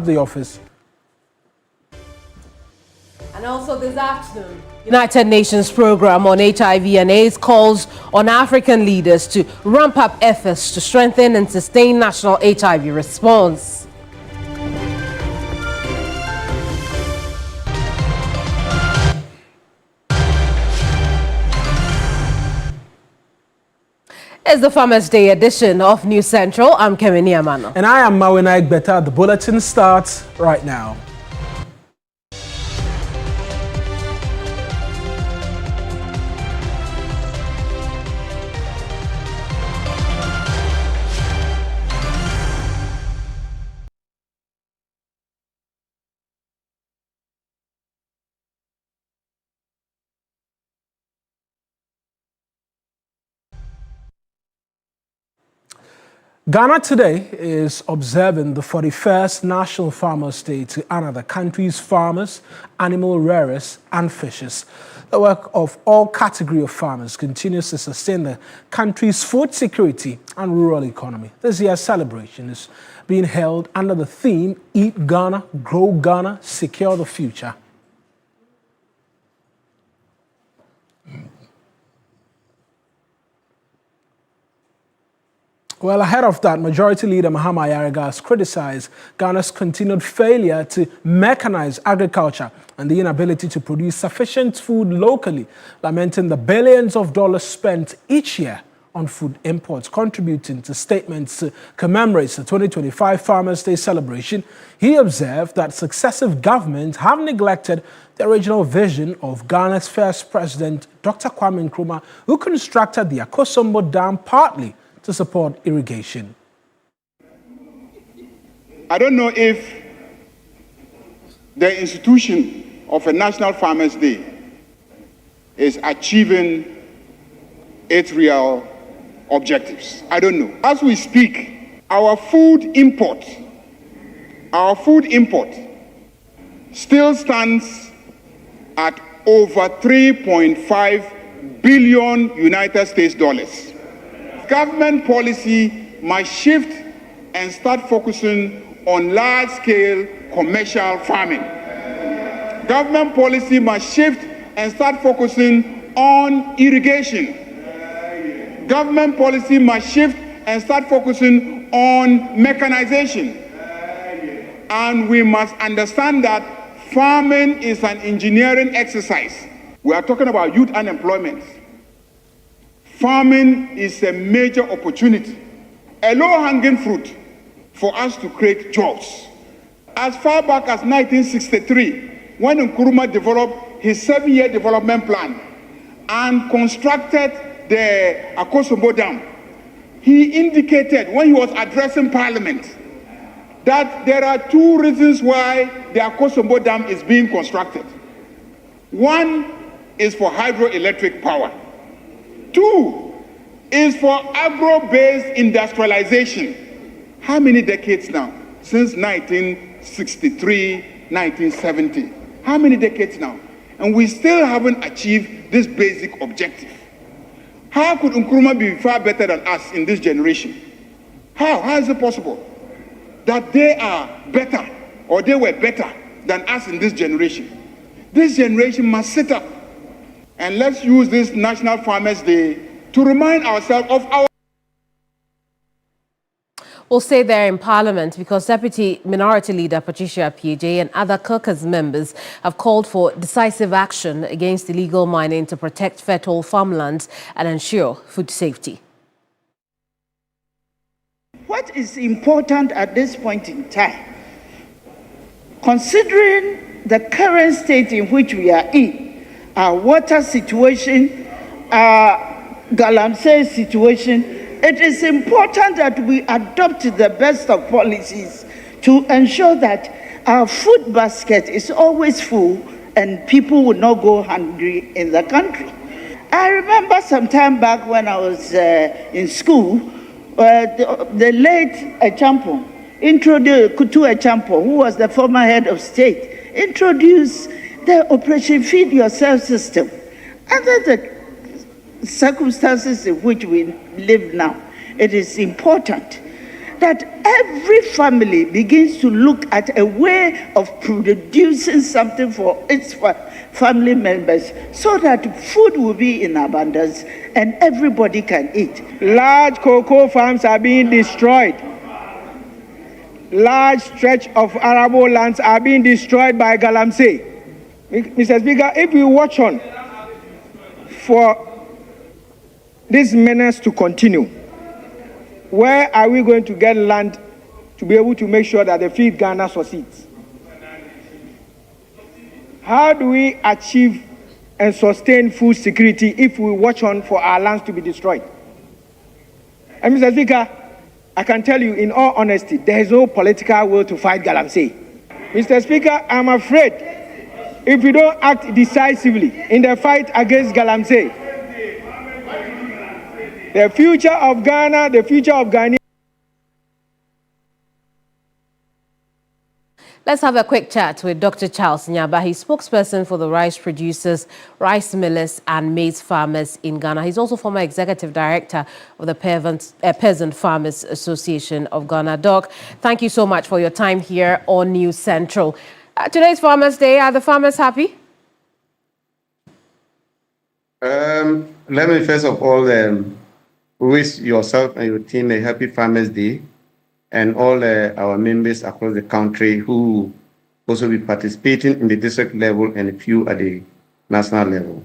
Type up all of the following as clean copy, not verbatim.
the office. And also this afternoon, United Nations Program on HIV and AIDS calls on African leaders to ramp up efforts to strengthen and sustain national HIV response. It's the Farmers' Day edition of News Central. I'm Kemini Amano. And I am Mawina Egbeta. The bulletin starts right now. Ghana today is observing the 41st National Farmers' Day to honor the country's farmers, animal rearers, and fishers. The work of all categories of farmers continues to sustain the country's food security and rural economy. This year's celebration is being held under the theme Eat Ghana, Grow Ghana, Secure the Future. Well, ahead of that, Majority Leader Mahama Ayariga has criticized Ghana's continued failure to mechanize agriculture and the inability to produce sufficient food locally, lamenting the billions of dollars spent each year on food imports. Contributing to statements to commemorate the 2025 Farmers' Day celebration, he observed that successive governments have neglected the original vision of Ghana's first president, Dr. Kwame Nkrumah, who constructed the Akosombo Dam partly to support irrigation. I don't know if the institution of a National Farmers' Day is achieving its real objectives. I don't know. As we speak, our food import still stands at over 3.5 billion United States dollars. Government policy must shift and start focusing on large-scale commercial farming. Government policy must shift and start focusing on irrigation. Government policy must shift and start focusing on mechanization. And we must understand that farming is an engineering exercise. We are talking about youth unemployment. Farming is a major opportunity, a low-hanging fruit for us to create jobs. As far back as 1963, when Nkrumah developed his 7-year development plan and constructed the Akosombo Dam, he indicated when he was addressing Parliament that there are two reasons why the Akosombo Dam is being constructed. One is for hydroelectric power. Two is for agro-based industrialization. How many decades now? Since 1963, 1970. How many decades now? And we still haven't achieved this basic objective. How could Nkrumah be far better than us in this generation? How? How is it possible that they are better or they were better than us in this generation? This generation must sit up. And let's use this National Farmers' Day to remind ourselves of our... We'll stay there in Parliament because Deputy Minority Leader Patricia Appiagyei and other caucus members have called for decisive action against illegal mining to protect fertile farmlands and ensure food safety. What is important at this point in time, considering the current state in which we are in, our water situation, our Galamsey situation, it is important that we adopt the best of policies to ensure that our food basket is always full and people will not go hungry in the country. I remember some time back when I was in school, the late Echampo introduced, Kutu Echampo, who was the former head of state, introduced the Operation Feed Yourself system. Under the circumstances in which we live now, it is important that every family begins to look at a way of producing something for its family members so that food will be in abundance and everybody can eat. Large cocoa farms are being destroyed. Large stretch of arable lands are being destroyed by Galamsey. Mr. Speaker, if we watch on for this menace to continue, where are we going to get land to be able to make sure that the Feed Ghana succeeds? How do we achieve and sustain food security if we watch on for our lands to be destroyed? And Mr. Speaker, I can tell you in all honesty, there is no political will to fight Galamsey. Mr. Speaker, I'm afraid if we don't act decisively in the fight against Galamsey, the future of Ghana, the future of Ghana. Let's have a quick chat with Dr. Charles Nyaba. He's spokesperson for the rice producers, rice millers and maize farmers in Ghana. He's also former executive director of the Peasant Farmers Association of Ghana. Doc, thank you so much for your time here on News Central. Today's Farmers' Day. Are the farmers happy? Let me first of all wish yourself and your team a happy Farmers' Day, and all our members across the country who also be participating in the district level and a few at the national level.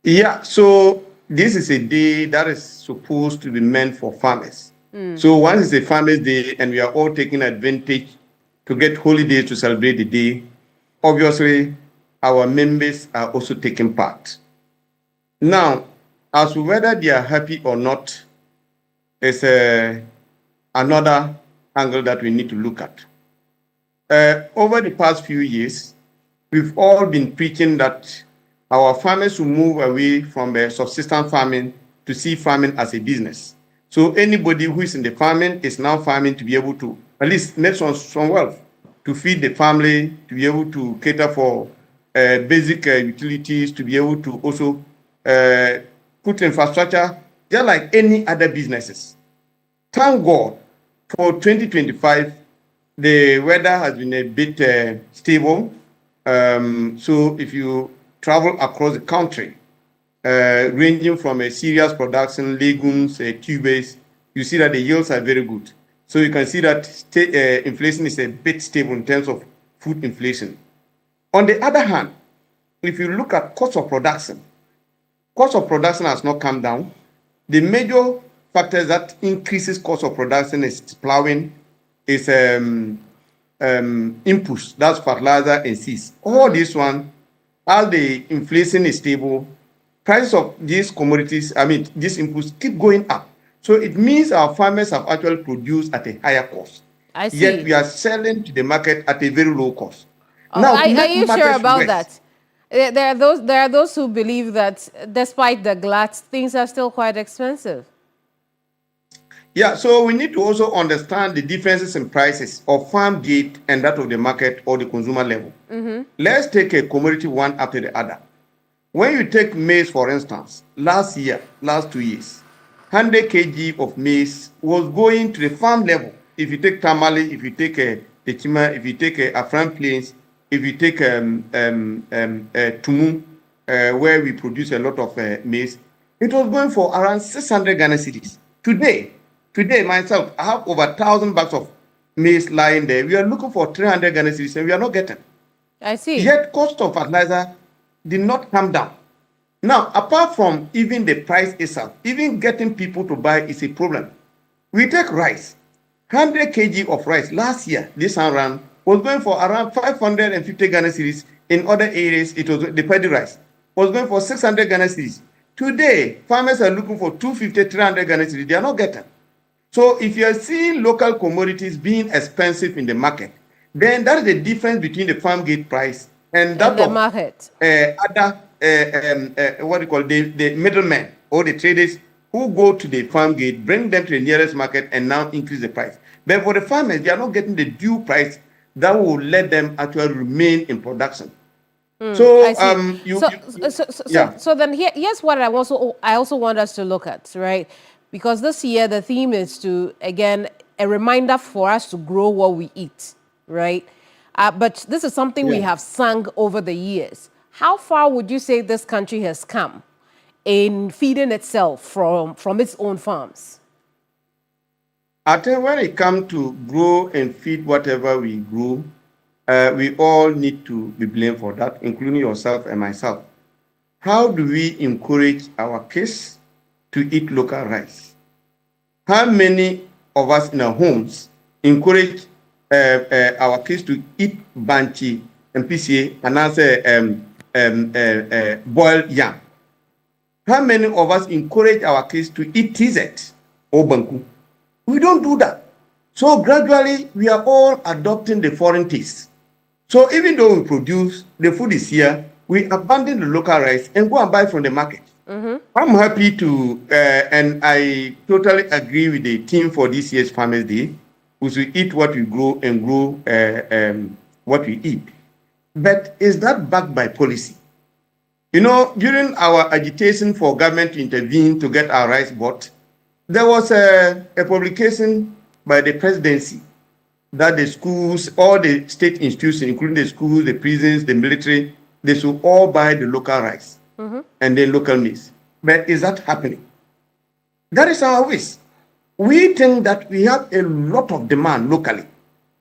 Yeah, so this is a day that is supposed to be meant for farmers. So once it's a Farmers' Day and we are all taking advantage to get holidays to celebrate the day, obviously our members are also taking part. Now, as to whether they are happy or not, is another angle that we need to look at. Over the past few years, we've all been preaching that our farmers will move away from subsistence farming to see farming as a business. So anybody who is in the farming is now farming to be able to at least make some wealth, to feed the family, to be able to cater for basic utilities, to be able to also put infrastructure, just like any other businesses. Thank God, for 2025, the weather has been a bit stable. So if you travel across the country, ranging from a cereals production, legumes, tubers, you see that the yields are very good. So you can see that inflation is a bit stable in terms of food inflation. On the other hand, if you look at cost of production has not come down. The major factors that increases cost of production is plowing, is inputs, that's fertilizer and seeds. All this one, as the inflation is stable, prices of these commodities, these inputs keep going up. So it means our farmers have actually produced at a higher cost. I see. Yet we are selling to the market at a very low cost. Oh, now, are you sure about worse, that? There are those who believe that despite the glut, things are still quite expensive. Yeah, so we need to also understand the differences in prices of farm gate and that of the market or the consumer level. Let's take a commodity one after the other. When you take maize, for instance, last 2 years, 100 kg of maize was going to the farm level. If you take Tamale, if you take the Chima, if you take Afran Plains, if you take Tumu, where we produce a lot of maize, it was going for around 600 Ghana cedis. Today, myself, I have over 1,000 bags of maize lying there. We are looking for 300 Ghana cedis and we are not getting. I see. Yet cost of fertilizer did not come down. Now, apart from even the price itself, even getting people to buy is a problem. We take rice. 100 kg of rice last year, this time around, was going for around 550 Ghana cedis. In other areas, it was the paddy rice was going for 600 Ghana cedis. Today, farmers are looking for 250, 300 Ghana cedis. They are not getting. So if you are seeing local commodities being expensive in the market, then that is the difference between the farm gate price and that the of market. Other the middlemen or the traders who go to the farm gate, bring them to the nearest market and now increase the price. But for the farmers, they are not getting the due price that will let them actually remain in production. So so then here's what I also want us to look at, right? Because this year the theme is to again a reminder for us to grow what we eat, right? But this is something we have sung over the years. How far would you say this country has come in feeding itself from its own farms? I think when it comes to grow and feed whatever we grow, we all need to be blamed for that, including yourself and myself. How do we encourage our kids to eat local rice? How many of us in our homes encourage our kids to eat banchi and PCA and answer boiled yam? How many of us encourage our kids to eat TZ or banku? We don't do that. So gradually, we are all adopting the foreign taste. So even though we produce, the food is here, we abandon the local rice and go and buy from the market. I'm happy to, and I totally agree with the team for this year's Farmers Day, which we eat what we grow and grow what we eat. But is that backed by policy? You know, during our agitation for government to intervene to get our rice bought, there was a publication by the presidency that the schools, all the state institutions, including the schools, the prisons, the military, they should all buy the local rice and then local maize. But is that happening? That is our wish. We think that we have a lot of demand locally,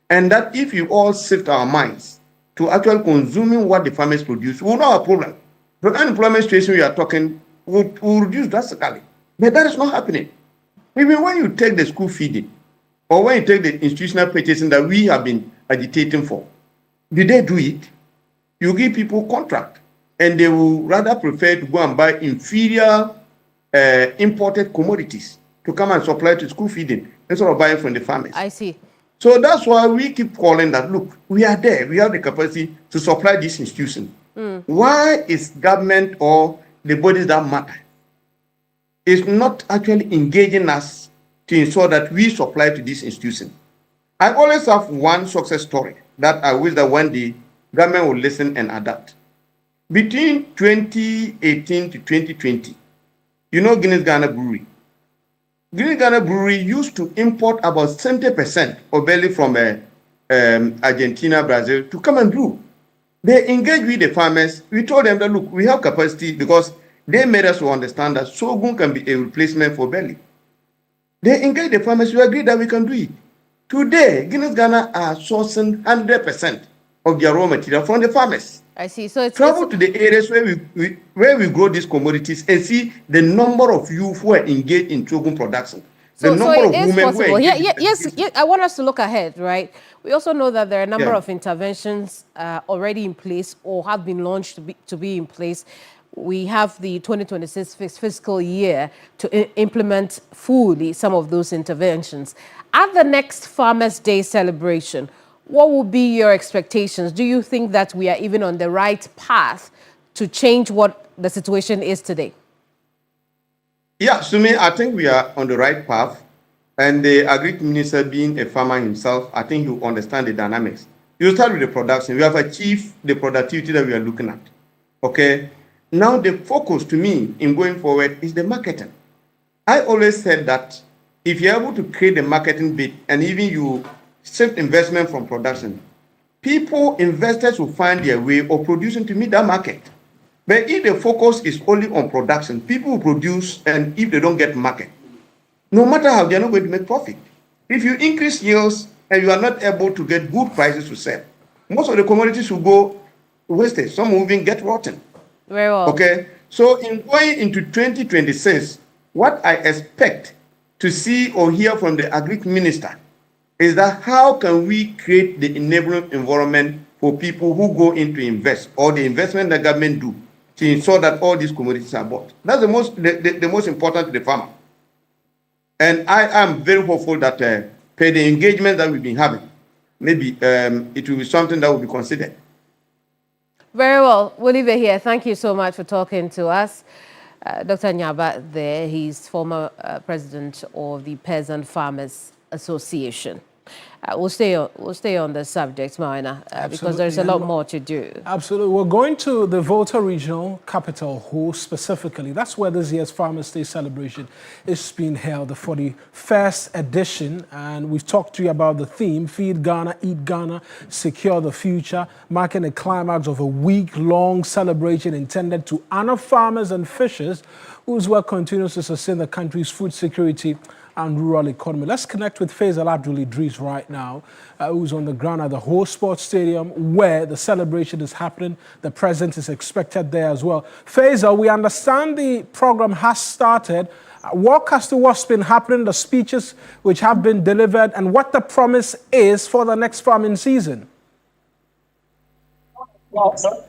and that if you all shift our minds to actually consuming what the farmers produce, we will not have a problem. The unemployment situation we are talking will reduce drastically. But that is not happening. Even when you take the school feeding, or when you take the institutional purchasing that we have been agitating for, did they do it? You give people contract, and they will rather prefer to go and buy inferior imported commodities to come and supply to school feeding instead of buying from the farmers. I see. So that's why we keep calling that, look, we are there. We have the capacity to supply this institution. Why is government or the bodies that matter is not actually engaging us to ensure that we supply to this institution? I always have one success story that I wish that one day government will listen and adapt. Between 2018 to 2020, you know Guinness Ghana Brewery. Guinness Ghana Brewery used to import about 70% of barley from Argentina, Brazil to come and brew. They engaged with the farmers. We told them that, look, we have capacity, because they made us to understand that sorghum can be a replacement for barley. They engaged the farmers. We agreed that we can do it. Today, Guinness Ghana are sourcing 100% of their raw material from the farmers. I see. So it's travel to the areas where we grow these commodities and see the number of youth who are engaged in sorghum production. The number of women who are engaged. Yes, I want us to look ahead, right? We also know that there are a number of interventions already in place or have been launched to be in place. We have the 2026 fiscal year to implement fully some of those interventions. At the next Farmers' Day celebration, what will be your expectations? Do you think that we are even on the right path to change what the situation is today? Yeah, Sumi, I think we are on the right path. And the Agri Minister, being a farmer himself, I think you understand the dynamics. You start with the production. We have achieved the productivity that we are looking at. Okay? Now the focus to me in going forward is the marketing. I always said that if you're able to create the marketing bit and even you shift investment from production, investors will find their way of producing to meet that market. But if the focus is only on production, people will produce, and if they don't get market, no matter how, they're not going to make profit. If you increase yields and you are not able to get good prices to sell, most of the commodities will go wasted. Some will even get rotten. Very well. Okay, so in going into 2026, what I expect to see or hear from the Agri Minister is that how can we create the enabling environment for people who go in to invest, or the investment the government do to ensure that all these commodities are bought. That's the most important to the farmer. And I am very hopeful that per the engagement that we've been having, maybe it will be something that will be considered. Very well. We'll leave it here. Thank you so much for talking to us. Dr. Nyaba there, he's former president of the Peasant Farmers Association. We'll stay on the subject, Maina, because there's a lot more to do. Absolutely. We're going to the Volta Regional Capital, Ho specifically. That's where this year's Farmers' Day celebration is being held, the 41st edition. And we've talked to you about the theme, Feed Ghana, Eat Ghana, Secure the Future, marking the climax of a week-long celebration intended to honor farmers and fishers whose work continues to sustain the country's food security and rural economy. Let's connect with Faisal Abdul Idris right now, who's on the ground at the Ho Sports Stadium where the celebration is happening. The president is expected there as well. Faisal, we understand the program has started. Walk us through what's been happening, the speeches which have been delivered, and what the promise is for the next farming season. Well, it's a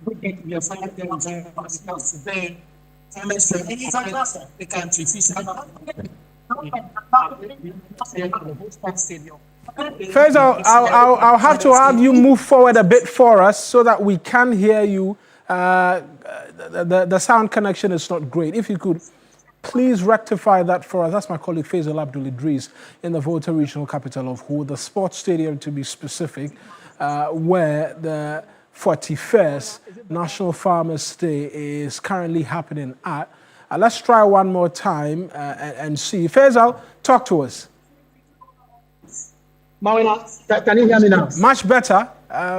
good day to be a farmer today. The country Faisal, I'll have to have you move forward a bit for us so that we can hear you. The sound connection is not great. If you could please rectify that for us. That's my colleague Faisal Abdul Idris in the Volta Regional Capital of Ho, the sports stadium to be specific, where the 41st National Farmers' Day is currently happening at. Let's try one more time and see. Faisal, talk to us. Maina, can you hear me now? Much better.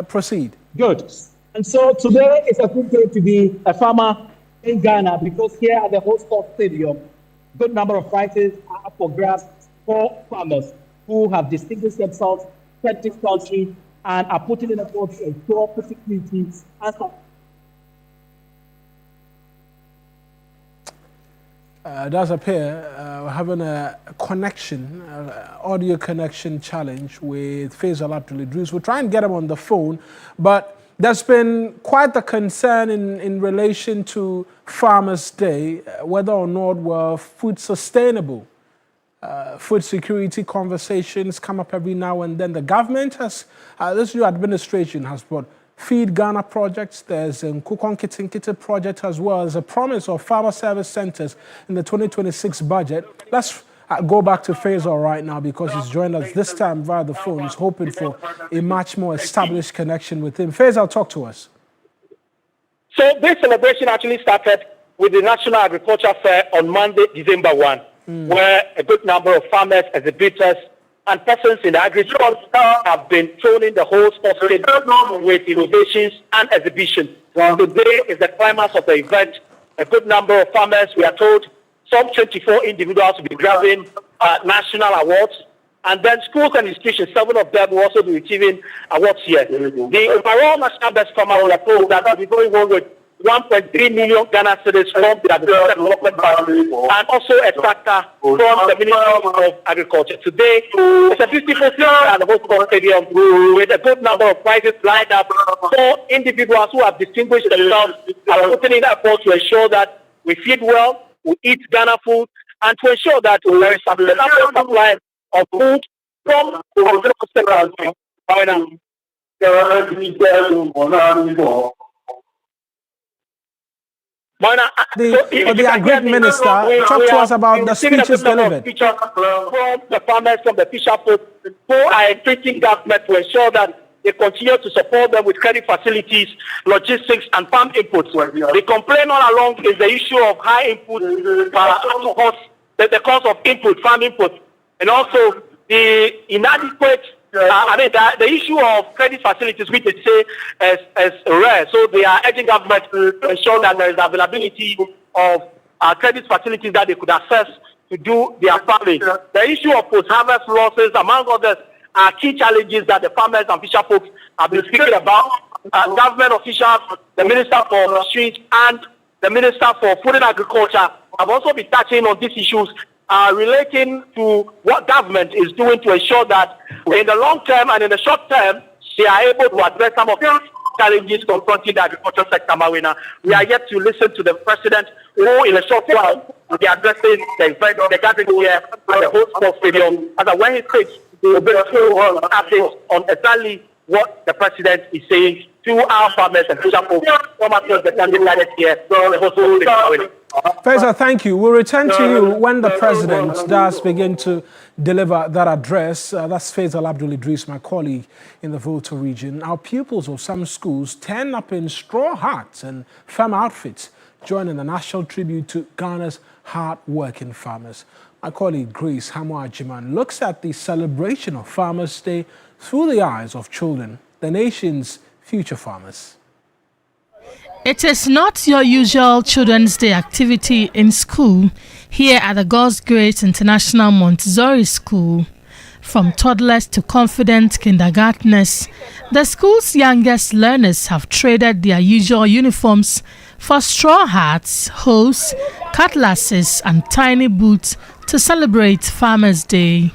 Proceed. Good. And so today is a good day to be a farmer in Ghana because here at the Ho Sports Stadium, a good number of prizes are up for grabs for farmers who have distinguished themselves, fed this country, and are putting in effort to ensure food security and does appear we're having a connection, audio connection challenge with Faisal Abdul Idris. We'll try and get him on the phone, but there's been quite the concern in relation to Farmers' Day, whether or not we're food sustainable. Food security conversations come up every now and then. The government has, this new administration has brought Feed Ghana projects. There's a Nkukon Kitinkiti project as well. There's a promise of farmer service centers in the 2026 budget. Let's go back to Faisal right now because he's joined us this time via the phone. He's hoping for a much more established connection with him. Faisal, talk to us. So this celebration actually started with the National Agriculture Fair on Monday, December 1, where a good number of farmers, exhibitors, and persons in the agriculture have been thrown in the whole sports stadium with innovations and exhibitions. Today is the climax of the event. A good number of farmers, we are told, some 24 individuals will be grabbing national awards. And then schools and institutions, 7 of them will also be receiving awards here. The overall National Best Farmer, we are told that will be going on with 1.3 million Ghana cedis from the Agriculture Development Bank and also a tractor from the Ministry of Agriculture. Today, it's a beautiful scene at the Ho Sports Stadium with a good number of prizes lined up for individuals who have distinguished themselves and putting in effort to ensure that we feed well, we eat Ghana food, and to ensure that there is a sustainable supply of food from the The Agri Minister, talk to us about the speeches delivered. From the farmers, from the fisher folk, who are entreating government to ensure that they continue to support them with credit facilities, logistics, and farm inputs. The complaint all along is the issue of high input cost, the cost of input, farm input, and also the inadequate. The issue of credit facilities, which they say is rare. So they are urging government to ensure that there is availability of credit facilities that they could access to do their farming. The issue of post-harvest losses, among others, are key challenges that the farmers and fisher folks have been speaking about. Government officials, the Minister for Fisheries and the Minister for Food and Agriculture have also been touching on these issues relating to what government is doing to ensure that in the long term and in the short term, they are able to address some of the challenges confronting the agricultural sector, Mawina. We are yet to listen to the president, who in a short while will be addressing the event of the gathering here at the Ho Sports Stadium. As when he speaks, he will be updates on exactly what the president is saying to our farmers and fisher folks from across the country gathered here at the Ho Sports Stadium. Faisal, thank you. We'll return to you when the president does begin to deliver that address. That's Faisal Abdul Idris, my colleague in the Volta region. Our pupils of some schools turn up in straw hats and farm outfits, joining the national tribute to Ghana's hard-working farmers. My colleague Grace Hamwa-Ajiman looks at the celebration of Farmers' Day through the eyes of children, the nation's future farmers. It is not your usual Children's Day activity in school here at the God's Grace International Montessori School. From toddlers to confident kindergartners, the school's youngest learners have traded their usual uniforms for straw hats, hose, cutlasses and tiny boots to celebrate Farmers' Day.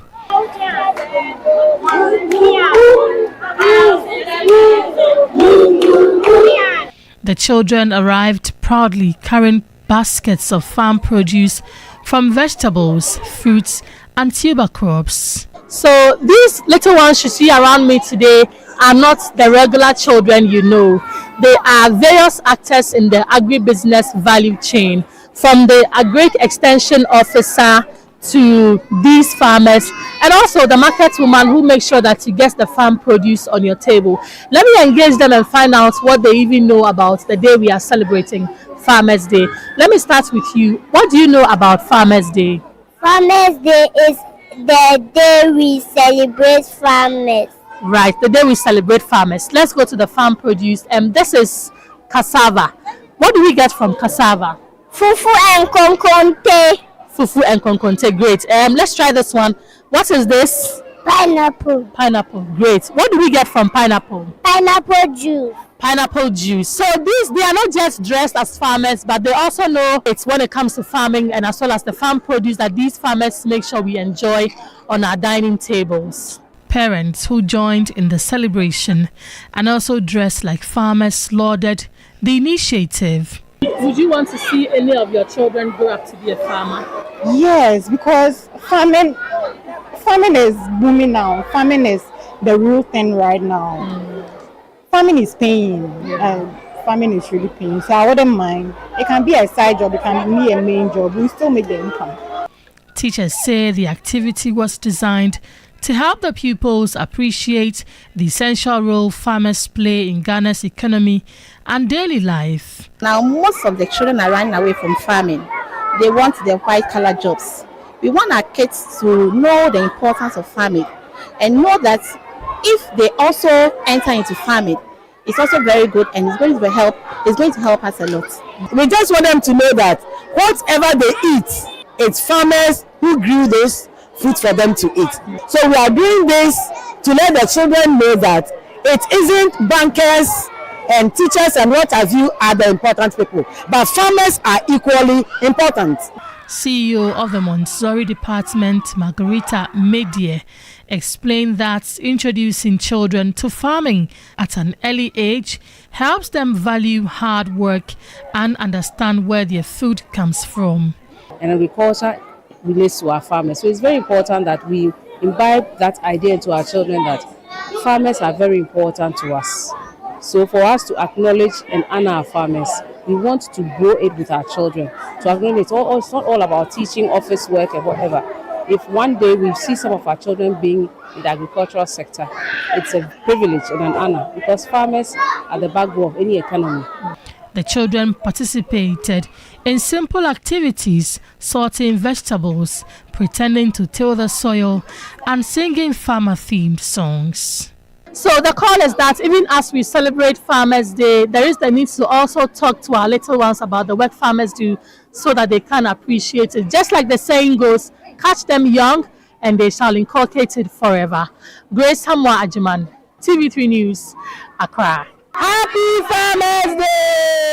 The children arrived proudly carrying baskets of farm produce from vegetables, fruits and tuber crops. So these little ones you see around me today are not the regular children you know. They are various actors in the agribusiness value chain, from the agri extension officer to these farmers, and also the market woman who makes sure that you get the farm produce on your table. Let me engage them and find out what they even know about the day we are celebrating, Farmers' Day. Let me start with you. What do you know about Farmers' Day? Farmers' Day is the day we celebrate farmers. Right, the day we celebrate farmers. Let's go to the farm produce. This is cassava. What do we get from cassava? Fufu and konkonte. Fufu and konkonte, great. Let's try this one. What is this? Pineapple. Pineapple, great. What do we get from pineapple? Pineapple juice. Pineapple juice. So they are not just dressed as farmers, but they also know it's when it comes to farming and as well as the farm produce that these farmers make sure we enjoy on our dining tables. Parents who joined in the celebration and also dressed like farmers lauded the initiative. Would you want to see any of your children grow up to be a farmer? Yes, because farming is booming now. Farming is the real thing right now. Farming is paying. Farming is really paying. So I wouldn't mind. It can be a side job. It can be a main job. We still make the income. Teachers say the activity was designed to help the pupils appreciate the essential role farmers play in Ghana's economy and daily life. Now, most of the children are running away from farming. They want the white-collar jobs. We want our kids to know the importance of farming and know that if they also enter into farming, it's also very good and it's going to help us a lot. We just want them to know that whatever they eat, it's farmers who grew those fruit for them to eat. So we are doing this to let the children know that it isn't bankers and teachers and what have you are the important people, but farmers are equally important. CEO of the Montessori Department, Margarita Medie, explained that introducing children to farming at an early age helps them value hard work and understand where their food comes from. And agriculture relates to our farmers. So it's very important that we imbibe that idea into our children that farmers are very important to us. So for us to acknowledge and honor our farmers, we want to grow it with our children. To acknowledge it's not all about teaching, office work and whatever. If one day we see some of our children being in the agricultural sector, it's a privilege and an honor because farmers are the backbone of any economy. The children participated in simple activities, sorting vegetables, pretending to till the soil, and singing farmer-themed songs. So the call is that even as we celebrate Farmers' Day, there is the need to also talk to our little ones about the work farmers do so that they can appreciate it. Just like the saying goes, catch them young and they shall inculcate it forever. Grace Hamwa-Ajiman, TV3 News, Accra. Happy Farmers Day!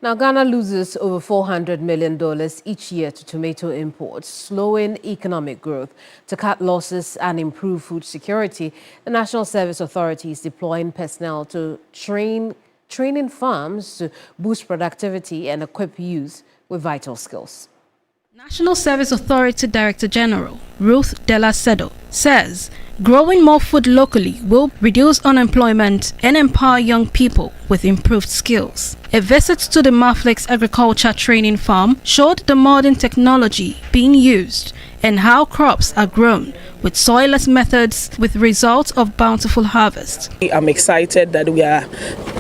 Now, Ghana loses over $400 million each year to tomato imports, slowing economic growth. To cut losses and improve food security, the National Service Authority is deploying personnel to training farms to boost productivity and equip youth with vital skills. National Service Authority Director General Ruth Della Sedo says growing more food locally will reduce unemployment and empower young people with improved skills. A visit to the Maflex Agriculture Training Farm showed the modern technology being used and how crops are grown with soilless methods with results of bountiful harvest. I'm excited that we are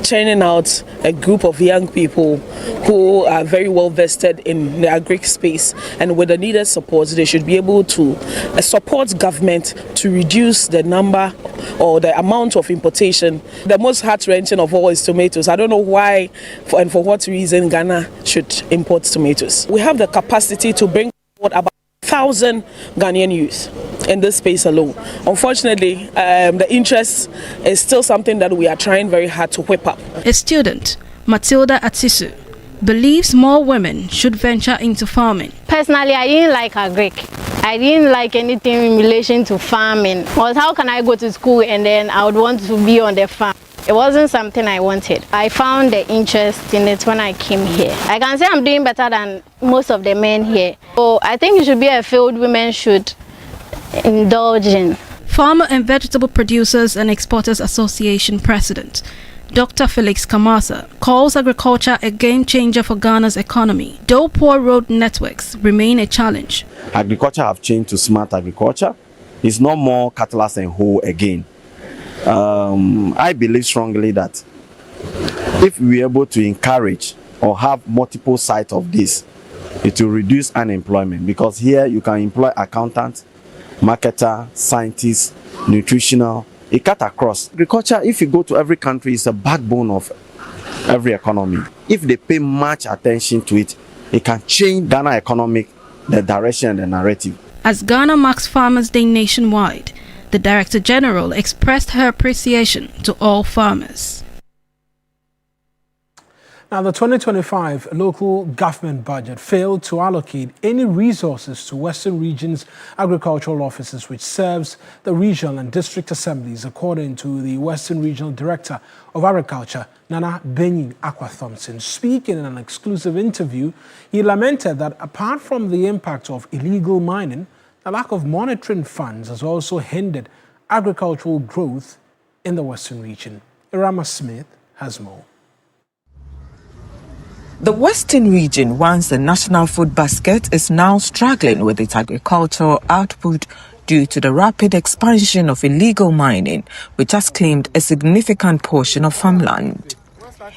churning out a group of young people who are very well vested in the agri space, and with the needed support they should be able to support government to reduce the number or the amount of importation. The most heart-wrenching of all is tomatoes. I don't know why and for what reason Ghana should import tomatoes. We have the capacity to bring forward about 1,000 Ghanaian youth in this space alone. Unfortunately, the interest is still something that we are trying very hard to whip up. A student, Matilda Atisu, believes more women should venture into farming. Personally, I didn't like agric. I didn't like anything in relation to farming. Because how can I go to school and then I would want to be on the farm? It wasn't something I wanted. I found the interest in it when I came here. I can say I'm doing better than most of the men here. So I think it should be a field women should indulge in. Farmer and Vegetable Producers and Exporters Association President Dr. Felix Kamasa calls agriculture a game changer for Ghana's economy, though poor road networks remain a challenge. Agriculture have changed to smart agriculture. It's no more cutlass and hoe again. I believe strongly that if we are able to encourage or have multiple sides of this, it will reduce unemployment, because here you can employ accountants, marketer, scientists, nutritional. It cut across. Agriculture, if you go to every country, is a backbone of every economy. If they pay much attention to it, it can change Ghana economic, the direction and the narrative. As Ghana marks Farmers' Day nationwide, the Director General expressed her appreciation to all farmers. Now, the 2025 local government budget failed to allocate any resources to Western Region's agricultural offices, which serves the regional and district assemblies, according to the Western Regional Director of Agriculture, Nana Benyin Aqua Thompson. Speaking in an exclusive interview, he lamented that apart from the impact of illegal mining, the lack of monitoring funds has also hindered agricultural growth in the Western region. Irama Smith has more. The Western region, once the national food basket, is now struggling with its agricultural output due to the rapid expansion of illegal mining, which has claimed a significant portion of farmland.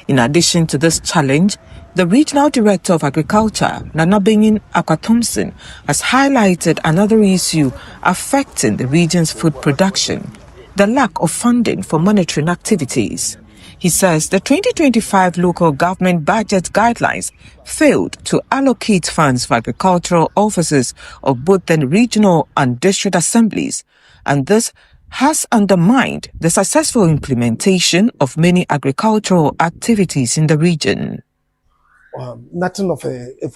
In addition to this challenge, the Regional Director of Agriculture, Nana Benyin Aqua Thompson, has highlighted another issue affecting the region's food production: the lack of funding for monitoring activities. He says the 2025 local government budget guidelines failed to allocate funds for agricultural offices of both the regional and district assemblies, and this has undermined the successful implementation of many agricultural activities in the region. Nothing of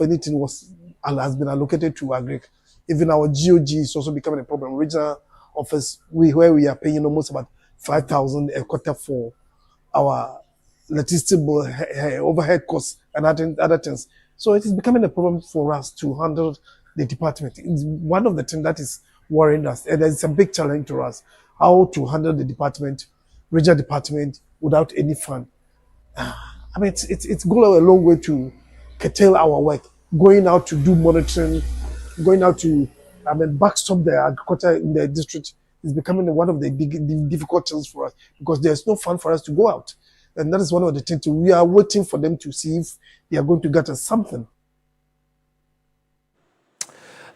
anything has been allocated to agri. Even our GOG is also becoming a problem. Regional office, where we are paying almost about 5,000 a quarter for our electricity bill, overhead costs, and other things. So it is becoming a problem for us to handle the department. It's one of the things that is worrying us, and it's a big challenge to us, how to handle the department, regional department, without any fund. I mean, it's going a long way to curtail our work, going out to do monitoring, going out to, backstop the agriculture in the district is becoming one of the difficult things for us, because there's no fund for us to go out. And that is one of the things we are waiting for them to see if they are going to get us something.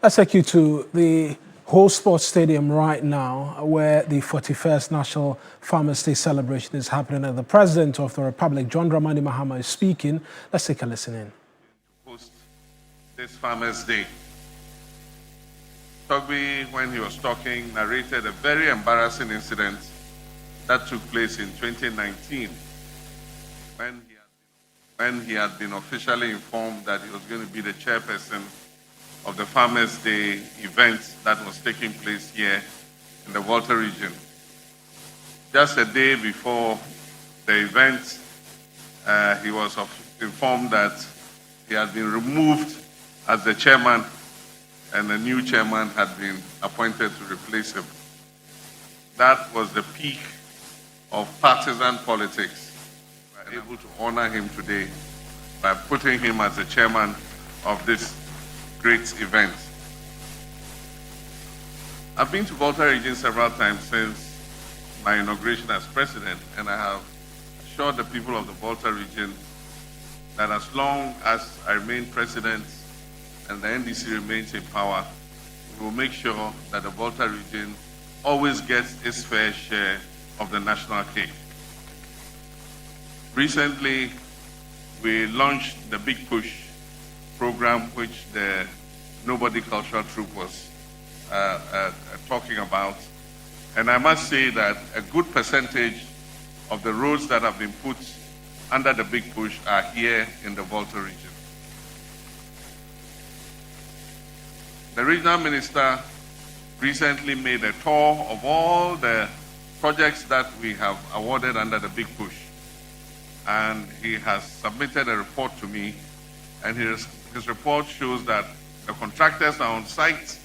Let's take you to the whole sports stadium right now, where the 41st National Farmers' Day celebration is happening, and the President of the Republic, John Dramani Mahama, is speaking. Let's take a listen in. Host this Farmers' Day. Togby, when he was talking, narrated a very embarrassing incident that took place in 2019 when he had been officially informed that he was going to be the chairperson of the Farmers' Day event that was taking place here in the Volta region. Just a day before the event, he was informed that he had been removed as the chairman and a new chairman had been appointed to replace him. That was the peak of partisan politics. We are able to honor him today by putting him as the chairman of this great event. I've been to Volta region several times since my inauguration as president, and I have assured the people of the Volta region that as long as I remain president and the NDC remains in power, we will make sure that the Volta region always gets its fair share of the national cake. Recently, we launched the Big Push program, which the Nobody Cultural Troupe was talking about. And I must say that a good percentage of the roads that have been put under the Big Push are here in the Volta region. The regional minister recently made a tour of all the projects that we have awarded under the Big Push. And he has submitted a report to me, and his report shows that the contractors are on site.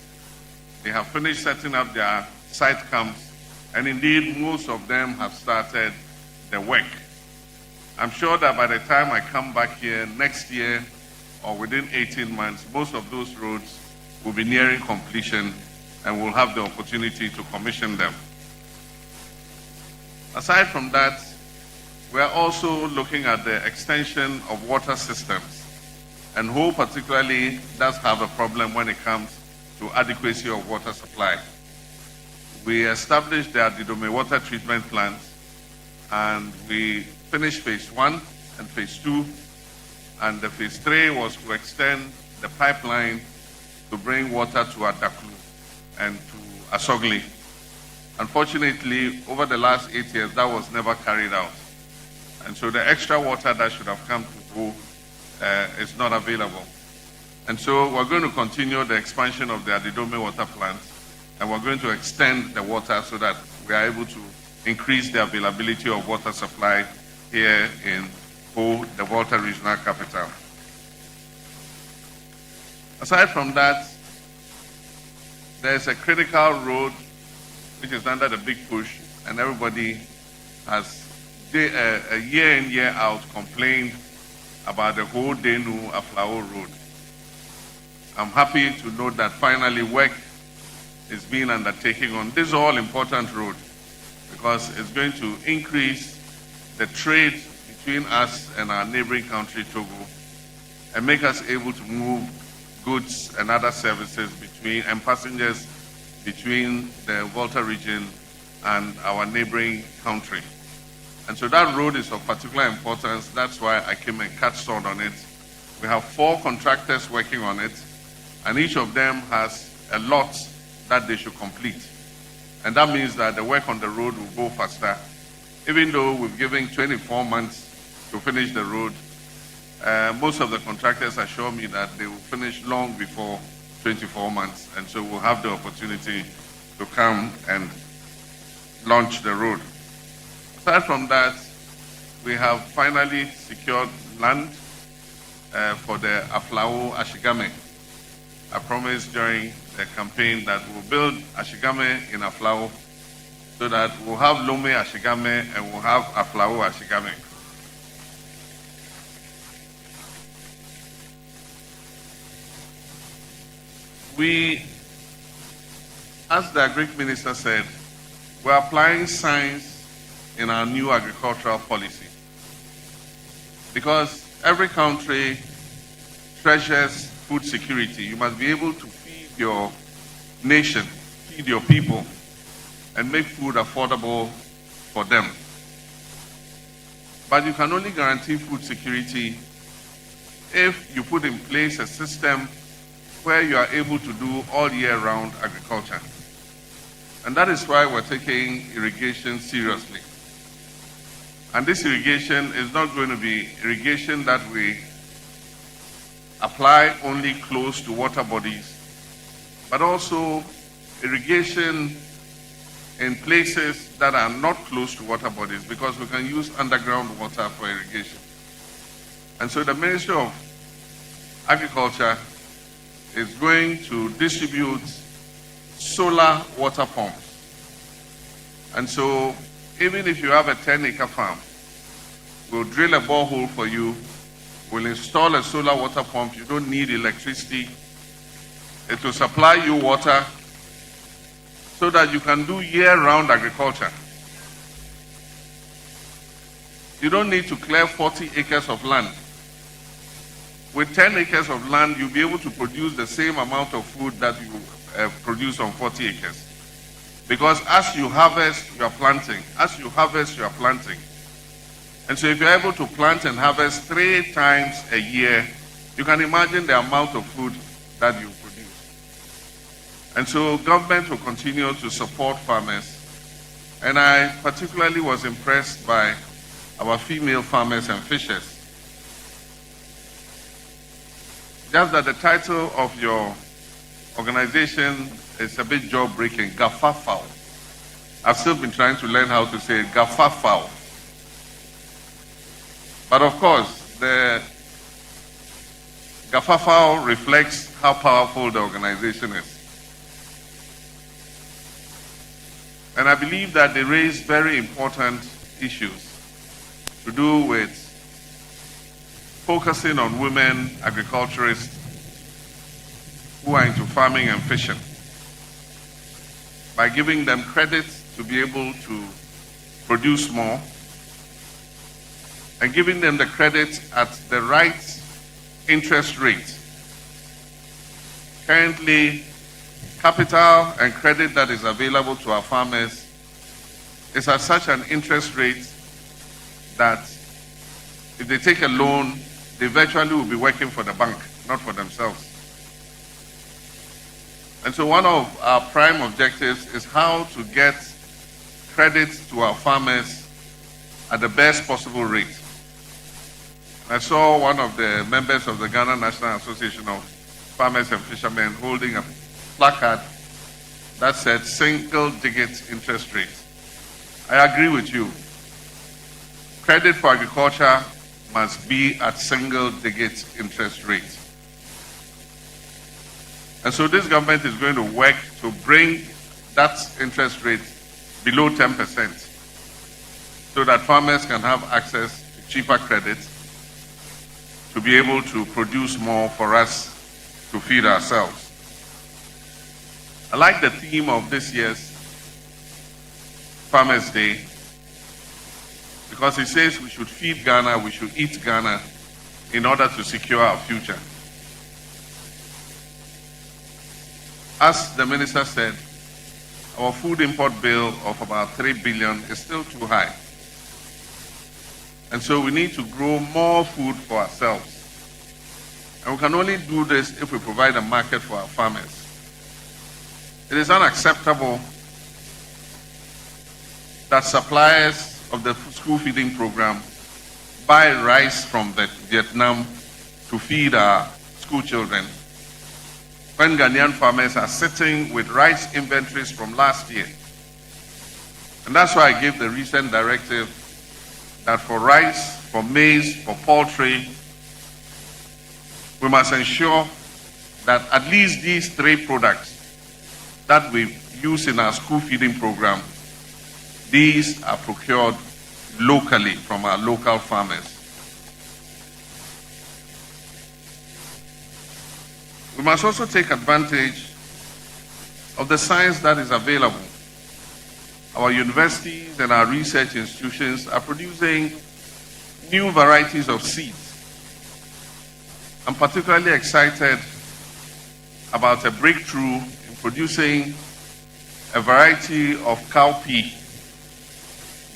They have finished setting up their site camps, and indeed most of them have started the work. I'm sure that by the time I come back here next year or within 18 months, most of those roads will be nearing completion and we'll have the opportunity to commission them. Aside from that, we're also looking at the extension of water systems, and Ho particularly does have a problem when it comes to adequacy of water supply. We established the Adidome water treatment plant, and we finished phase 1 and phase 2, and the phase 3 was to extend the pipeline to bring water to Adaklu and to Asogli. Unfortunately, over the last 8 years, that was never carried out. And so the extra water that should have come to Ho is not available. And so we're going to continue the expansion of the Adidome water plant, and we're going to extend the water so that we are able to increase the availability of water supply here in Ho, the Volta regional capital. Aside from that, there's a critical road which is under the Big Push, and everybody has a year in, year out complained about the Ho Denu Aflao road. I'm happy to note that finally work is being undertaken on this all-important road, because it's going to increase the trade between us and our neighboring country, Togo, and make us able to move goods and other services and passengers between the Volta region and our neighboring country. And so that road is of particular importance. That's why I came and cut sword on it. We have 4 contractors working on it, and each of them has a lot that they should complete. And that means that the work on the road will go faster. Even though we've given 24 months to finish the road, most of the contractors assure me that they will finish long before 24 months. And so we'll have the opportunity to come and launch the road. Aside from that, we have finally secured land for the Aflao Ashigame. I promised during the campaign that we'll build Ashigame in Aflao so that we'll have Lome Ashigame and we'll have Aflao Ashigame. We, as the Agric Minister said, we're applying science in our new agricultural policy, because every country treasures food security. You must be able to feed your nation, feed your people, and make food affordable for them. But you can only guarantee food security if you put in place a system where you are able to do all year round agriculture. And that is why we're taking irrigation seriously. And this irrigation is not going to be irrigation that we apply only close to water bodies, but also irrigation in places that are not close to water bodies, because we can use underground water for irrigation. And so the Ministry of Agriculture is going to distribute solar water pumps. And so, even if you have a 10-acre farm, we'll drill a borehole for you, we'll install a solar water pump, you don't need electricity, it will supply you water so that you can do year-round agriculture. You don't need to clear 40 acres of land. With 10 acres of land, you'll be able to produce the same amount of food that you produce on 40 acres. Because as you harvest, you are planting. As you harvest, you are planting. And so if you're able to plant and harvest 3 times a year, you can imagine the amount of food that you produce. And so government will continue to support farmers. And I particularly was impressed by our female farmers and fishers. Just that the title of your organization is a bit jaw-breaking, Gafafao. I've still been trying to learn how to say it, Gafafao. But of course, the Gafafao reflects how powerful the organization is. And I believe that they raise very important issues to do with focusing on women agriculturists who are into farming and fishing by giving them credit to be able to produce more and giving them the credit at the right interest rate. Currently, capital and credit that is available to our farmers is at such an interest rate that if they take a loan, they virtually will be working for the bank, not for themselves. And so one of our prime objectives is how to get credit to our farmers at the best possible rate. I saw one of the members of the Ghana National Association of Farmers and Fishermen holding a placard that said single-digit interest rate. I agree with you. Credit for agriculture must be at single-digit interest rate. And so this government is going to work to bring that interest rate below 10% so that farmers can have access to cheaper credit to be able to produce more for us to feed ourselves. I like the theme of this year's Farmers' Day because it says we should feed Ghana, we should eat Ghana in order to secure our future. As the minister said, our food import bill of about 3 billion is still too high. And so we need to grow more food for ourselves. And we can only do this if we provide a market for our farmers. It is unacceptable that suppliers of the school feeding program buy rice from Vietnam to feed our school children, when Ghanaian farmers are sitting with rice inventories from last year. And that's why I gave the recent directive that for rice, for maize, for poultry, we must ensure that at least these 3 products that we use in our school feeding program, these are procured locally from our local farmers. We must also take advantage of the science that is available. Our universities and our research institutions are producing new varieties of seeds. I'm particularly excited about a breakthrough in producing a variety of cowpea,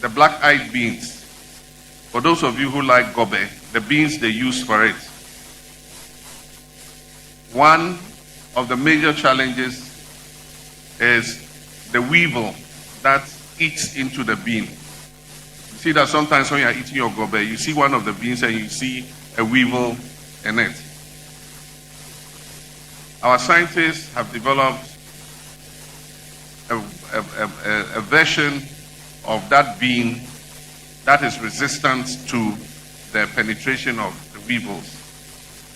the black-eyed beans. For those of you who like gobe, the beans they use for it. One of the major challenges is the weevil that eats into the bean. You see that sometimes when you are eating your gobe, you see one of the beans and you see a weevil in it. Our scientists have developed a version of that bean that is resistant to the penetration of the weevils.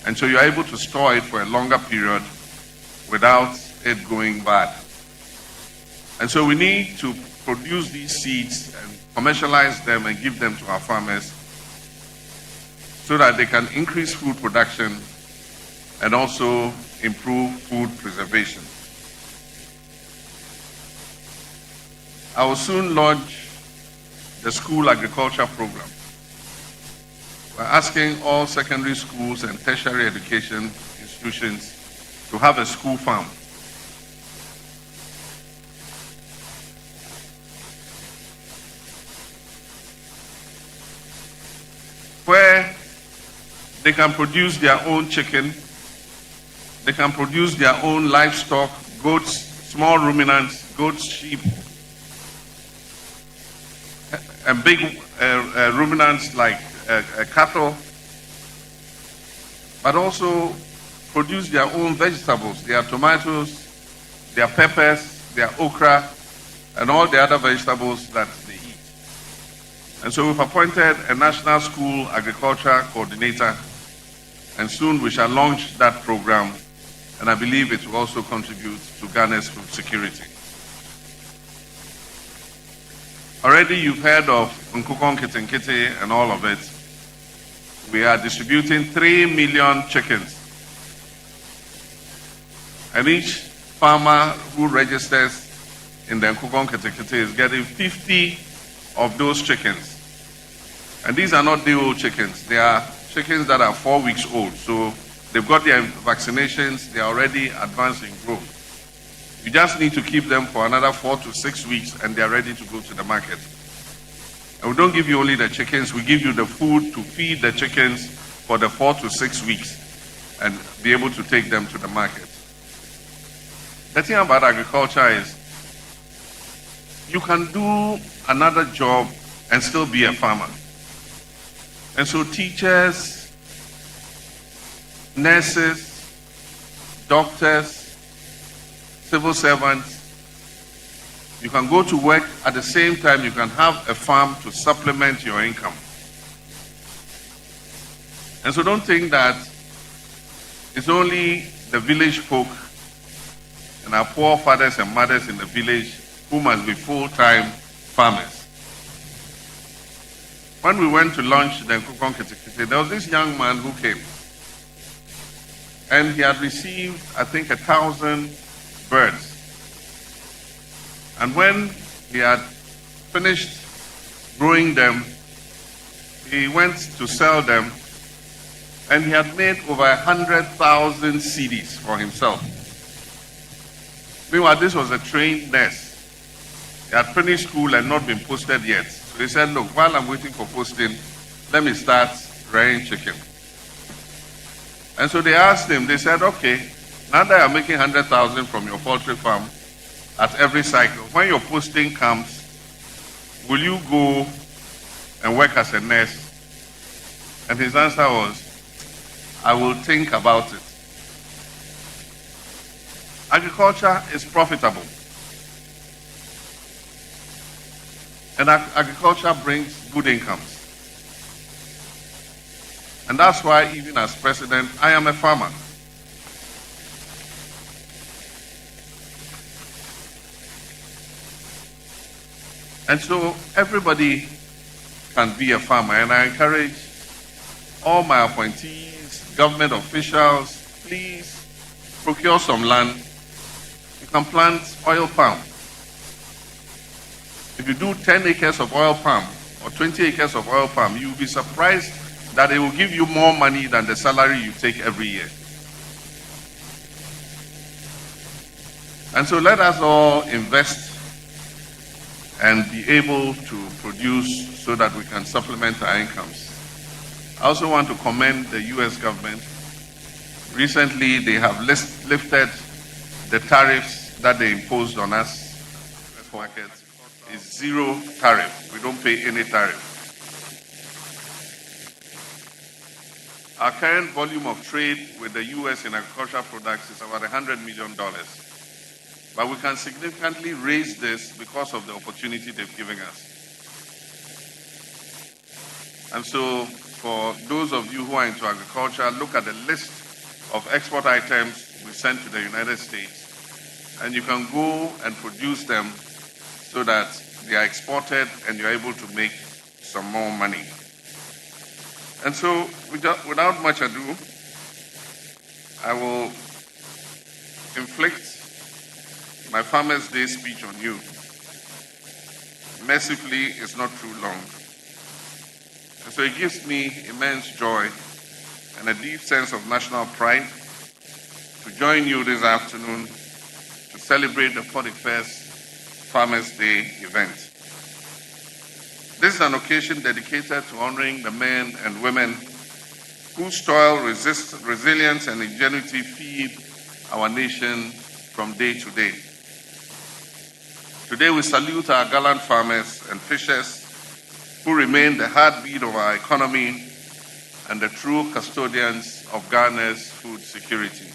And so you're able to store it for a longer period without it going bad. And so we need to produce these seeds and commercialize them and give them to our farmers so that they can increase food production and also improve food preservation. I will soon launch the school agriculture program. We're asking all secondary schools and tertiary education institutions to have a school farm. Where they can produce their own chicken, they can produce their own livestock, goats, small ruminants, goats, sheep, and big ruminants like cattle, but also produce their own vegetables, their tomatoes, their peppers, their okra, and all the other vegetables that they eat. And so we've appointed a National School Agriculture Coordinator, and soon we shall launch that program, and I believe it will also contribute to Ghana's food security. Already you've heard of Nkukong Kitinkiti and all of it. We are distributing 3 million chickens. And each farmer who registers in the Nkukong Kitinkiti is getting 50 of those chickens. And these are not day-old chickens. They are chickens that are 4 weeks old. So they've got their vaccinations. They are already advanced in growth. You just need to keep them for another 4 to 6 weeks and they're ready to go to the market. And we don't give you only the chickens, we give you the food to feed the chickens for the 4 to 6 weeks and be able to take them to the market. The thing about agriculture is you can do another job and still be a farmer. And so teachers, nurses, doctors, civil servants, you can go to work at the same time you can have a farm to supplement your income. And so don't think that it's only the village folk and our poor fathers and mothers in the village who must be full-time farmers. When we went to launch the Nkukong Kitinkiti, there was this young man who came. And he had received, I think, 1,000 birds. And when he had finished growing them, he went to sell them, and he had made over 100,000 cedis for himself. Meanwhile, this was a trained nurse. He had finished school and not been posted yet. So he said, look, while I'm waiting for posting, let me start rearing chicken. And so they asked him, they said, okay, now that you're making 100,000 from your poultry farm at every cycle, when your posting comes, will you go and work as a nurse? And his answer was, I will think about it. Agriculture is profitable. And agriculture brings good incomes. And that's why, even as president, I am a farmer. And so everybody can be a farmer. And I encourage all my appointees, government officials, please procure some land. You can plant oil palm. If you do 10 acres of oil palm or 20 acres of oil palm, you'll be surprised that it will give you more money than the salary you take every year. And so let us all invest and be able to produce so that we can supplement our incomes. I also want to commend the US government. Recently, they have lifted the tariffs that they imposed on us. Market is zero tariff. We don't pay any tariff. Our current volume of trade with the US in agricultural products is about $100 million. But we can significantly raise this because of the opportunity they've given us. And so, for those of you who are into agriculture, look at the list of export items we send to the United States, and you can go and produce them so that they are exported and you're able to make some more money. And so, without much ado, I will inflict my Farmers' Day speech on you. Mercifully, it's not too long. And so it gives me immense joy and a deep sense of national pride to join you this afternoon to celebrate the 41st Farmers' Day event. This is an occasion dedicated to honoring the men and women whose toil, resilience, and ingenuity feed our nation from day to day. Today we salute our gallant farmers and fishers who remain the heartbeat of our economy and the true custodians of Ghana's food security.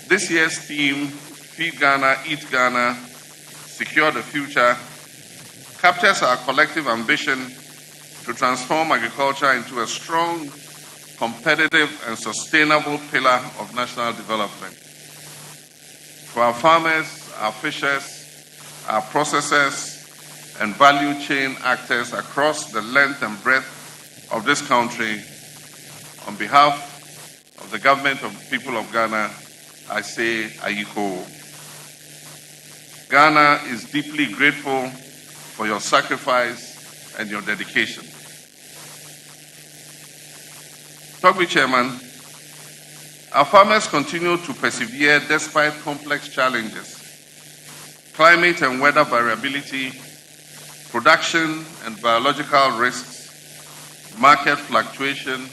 This year's theme, Feed Ghana, Eat Ghana, Secure the Future, captures our collective ambition to transform agriculture into a strong, competitive, and sustainable pillar of national development. For our farmers, our fishers, our processors, and value chain actors across the length and breadth of this country, on behalf of the government of the people of Ghana, I say Ayiko. Ghana is deeply grateful for your sacrifice and your dedication. Togbi Chairman, our farmers continue to persevere despite complex challenges. Climate and weather variability, production and biological risks, market fluctuation,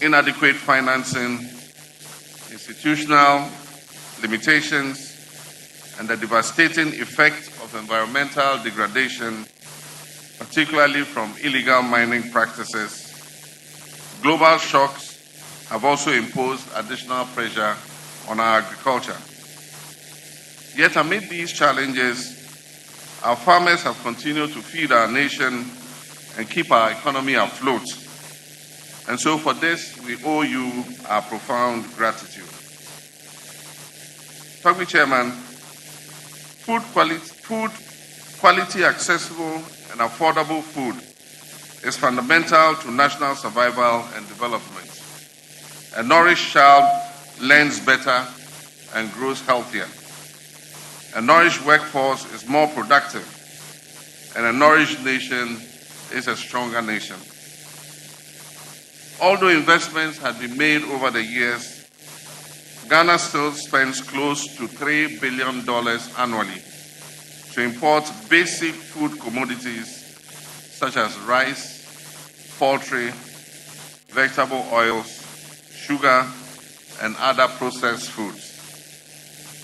inadequate financing, institutional limitations, and the devastating effect of environmental degradation, particularly from illegal mining practices. Global shocks have also imposed additional pressure on our agriculture. Yet amid these challenges, our farmers have continued to feed our nation and keep our economy afloat. And so for this, we owe you our profound gratitude. Togbi Chairman, food quality, accessible, and affordable food is fundamental to national survival and development. A nourished child learns better and grows healthier. A nourished workforce is more productive, and a nourished nation is a stronger nation. Although investments have been made over the years, Ghana still spends close to $3 billion annually to import basic food commodities such as rice, poultry, vegetable oils, sugar, and other processed foods.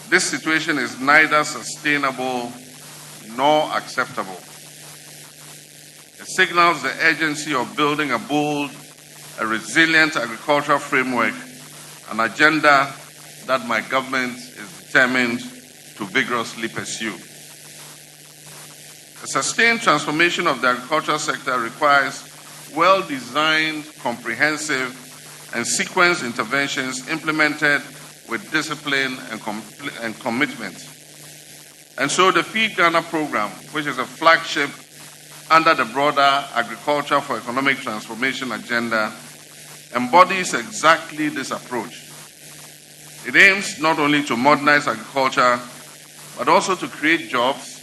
This situation is neither sustainable nor acceptable. It signals the urgency of building a bold, a resilient agricultural framework, an agenda that my government is determined to vigorously pursue. A sustained transformation of the agricultural sector requires well-designed, comprehensive, and sequenced interventions implemented with discipline and commitment. And so the Feed Ghana program, which is a flagship under the broader Agriculture for Economic Transformation agenda, embodies exactly this approach. It aims not only to modernize agriculture, but also to create jobs,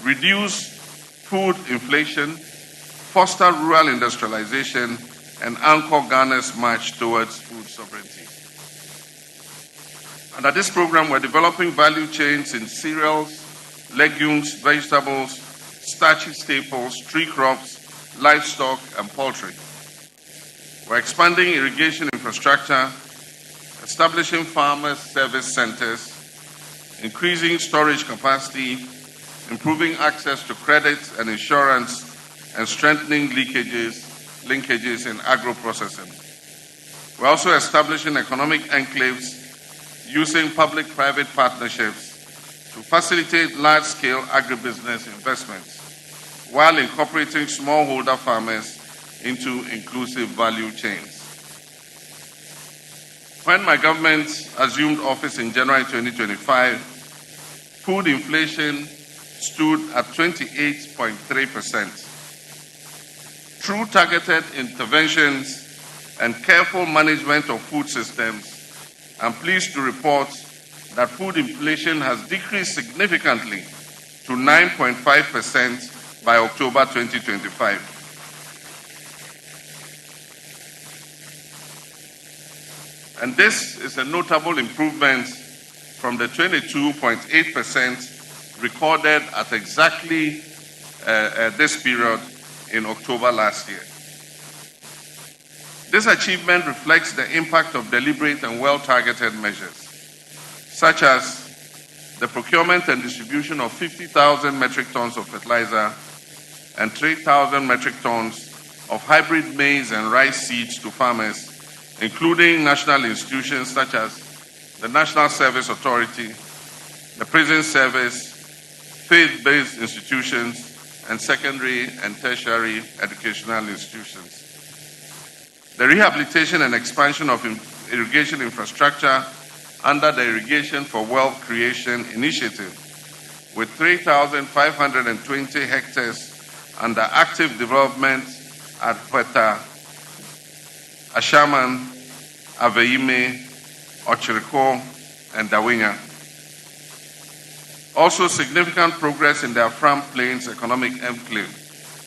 reduce food inflation, foster rural industrialization, and anchor Ghana's march towards food sovereignty. Under this program, we're developing value chains in cereals, legumes, vegetables, starchy staples, tree crops, livestock, and poultry. We're expanding irrigation infrastructure, establishing farmers' service centers, increasing storage capacity, improving access to credit and insurance, and strengthening linkages in agro-processing. We're also establishing economic enclaves using public-private partnerships to facilitate large-scale agribusiness investments while incorporating smallholder farmers into inclusive value chains. When my government assumed office in January 2025, food inflation stood at 28.3%. Through targeted interventions and careful management of food systems, I'm pleased to report that food inflation has decreased significantly to 9.5% by October 2025. And this is a notable improvement from the 22.8% recorded at exactly this period in October last year. This achievement reflects the impact of deliberate and well-targeted measures, such as the procurement and distribution of 50,000 metric tons of fertilizer and 3,000 metric tons of hybrid maize and rice seeds to farmers, including national institutions such as the National Service Authority, the Prison Service, faith-based institutions, and secondary and tertiary educational institutions. The rehabilitation and expansion of irrigation infrastructure under the Irrigation for Wealth Creation initiative, with 3,520 hectares under active development at Huerta, Ashaman, Aveime, Ochiriko, and Dawinya. Also significant progress in the Afram Plains Economic Enclave,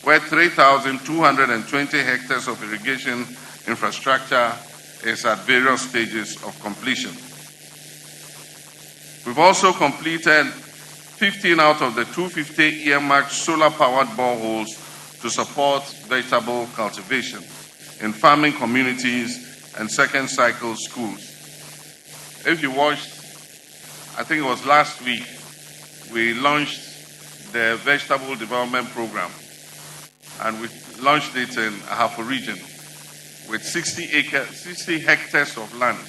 where 3,220 hectares of irrigation infrastructure is at various stages of completion. We've also completed 15 out of the 250 earmarked solar-powered boreholes to support vegetable cultivation in farming communities and second cycle schools. If you watched, I think it was last week, we launched the Vegetable Development Program, and we launched it in Ahafo region with 60 hectares of land.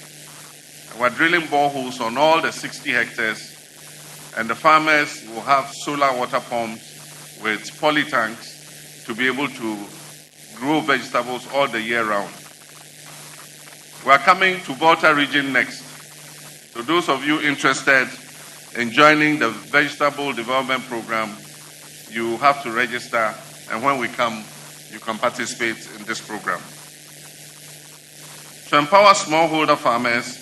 And we're drilling boreholes on all the 60 hectares, and the farmers will have solar water pumps with poly tanks to be able to grow vegetables all the year round. We're coming to Volta region next. So those of you interested in joining the Vegetable Development Program, you have to register, and when we come, you can participate in this program. To empower smallholder farmers,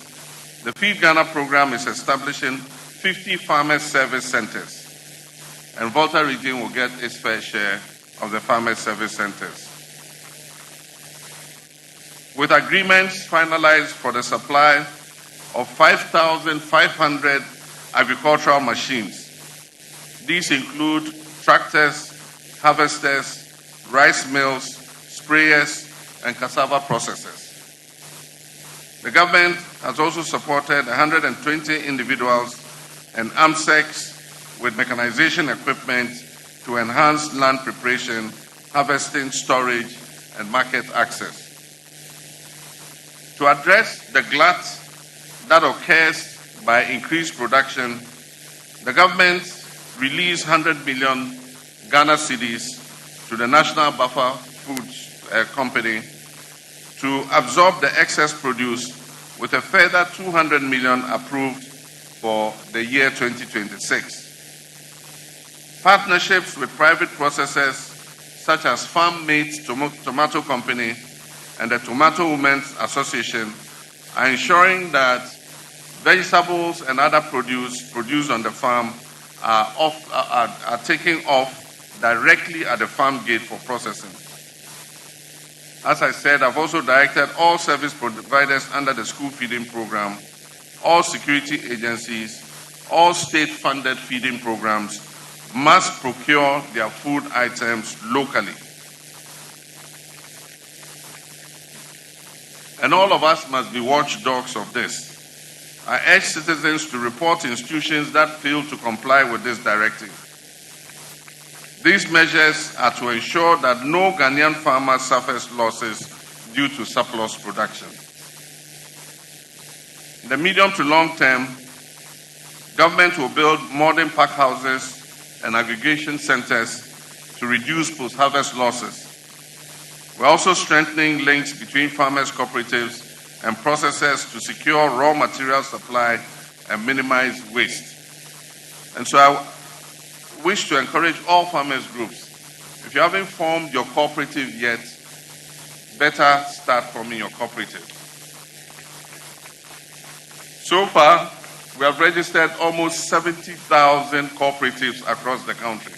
the Feed Ghana program is establishing 50 farmer service centers, and Volta region will get its fair share of the farmer service centers. With agreements finalized for the supply of 5,500 agricultural machines. These include tractors, harvesters, rice mills, sprayers, and cassava processors. The government has also supported 120 individuals and AMSECs with mechanization equipment to enhance land preparation, harvesting, storage, and market access. To address the glut that occurs by increased production, the government released 100 million Ghana cedis to the National Buffer Foods Company to absorb the excess produce, with a further 200 million approved for the year 2026. Partnerships with private processors such as Farm Mates Tomato Company and the Tomato Women's Association are ensuring that vegetables and other produce produced on the farm are taken off directly at the farm gate for processing. As I said, I've also directed all service providers under the school feeding program, all security agencies, all state-funded feeding programs must procure their food items locally. And all of us must be watchdogs of this. I urge citizens to report institutions that fail to comply with this directive. These measures are to ensure that no Ghanaian farmer suffers losses due to surplus production. In the medium to long term, government will build modern pack houses and aggregation centers to reduce post-harvest losses. We're also strengthening links between farmers' cooperatives and processes to secure raw material supply and minimize waste. And so I wish to encourage all farmers groups, if you haven't formed your cooperative yet, better start forming your cooperative. So far, we have registered almost 70,000 cooperatives across the country.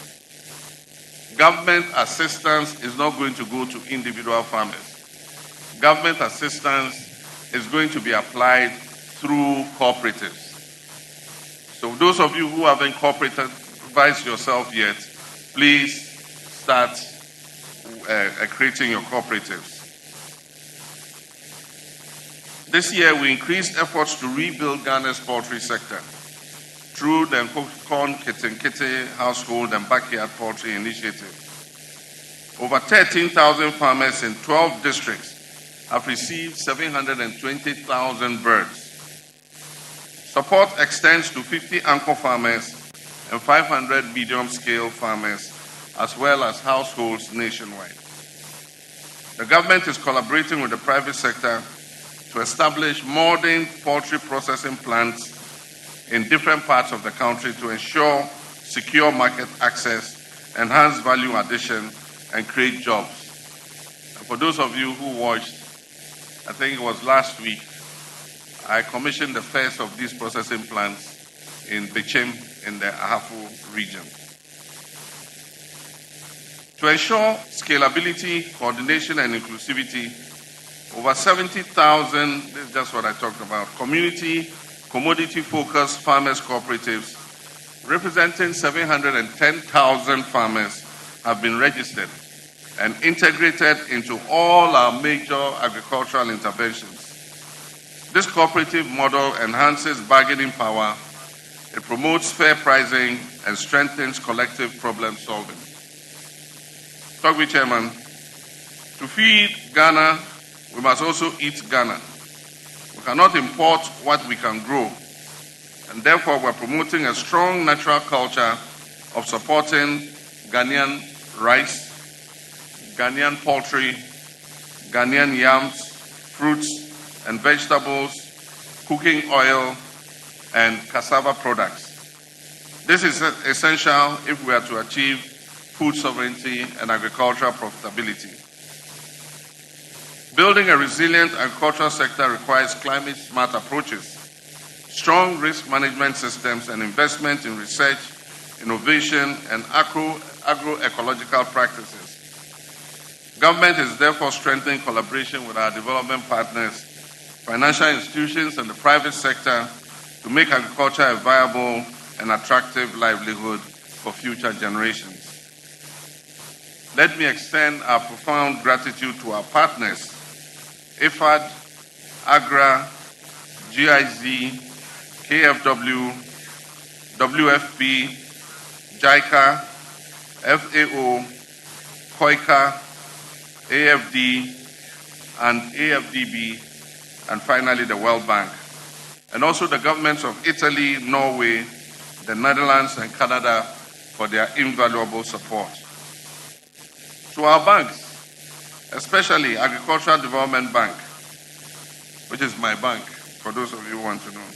Government assistance is not going to go to individual farmers. Government assistance is going to be applied through cooperatives. So those of you who haven't cooperativized yourself yet, please start creating your cooperatives. This year, we increased efforts to rebuild Ghana's poultry sector through the Nkokon Kete Household and Backyard Poultry Initiative. Over 13,000 farmers in 12 districts have received 720,000 birds. Support extends to 50 anchor farmers and 500 medium-scale farmers, as well as households nationwide. The government is collaborating with the private sector to establish modern poultry processing plants in different parts of the country to ensure secure market access, enhance value addition, and create jobs. And for those of you who watched, I think it was last week, I commissioned the first of these processing plants in Bechem in the Ahafo region. To ensure scalability, coordination, and inclusivity, over 70,000, this is just what I talked about, commodity-focused farmers cooperatives representing 710,000 farmers have been registered and integrated into all our major agricultural interventions. This cooperative model enhances bargaining power, it promotes fair pricing, and strengthens collective problem solving. Togbi Chairman, to feed Ghana, we must also eat Ghana. We cannot import what we can grow, and therefore we're promoting a strong natural culture of supporting Ghanaian rice, Ghanaian poultry, Ghanaian yams, fruits and vegetables, cooking oil, and cassava products. This is essential if we are to achieve food sovereignty and agricultural profitability. Building a resilient agricultural sector requires climate-smart approaches, strong risk management systems, and investment in research, innovation, and agroecological practices. Government is therefore strengthening collaboration with our development partners, financial institutions, and the private sector to make agriculture a viable and attractive livelihood for future generations. Let me extend our profound gratitude to our partners, IFAD, AGRA, GIZ, KFW, WFP, JICA, FAO, KOICA, AFD, and AFDB, and finally the World Bank, and also the governments of Italy, Norway, the Netherlands, and Canada for their invaluable support. To our banks, especially Agricultural Development Bank, which is my bank, for those of you who want to know,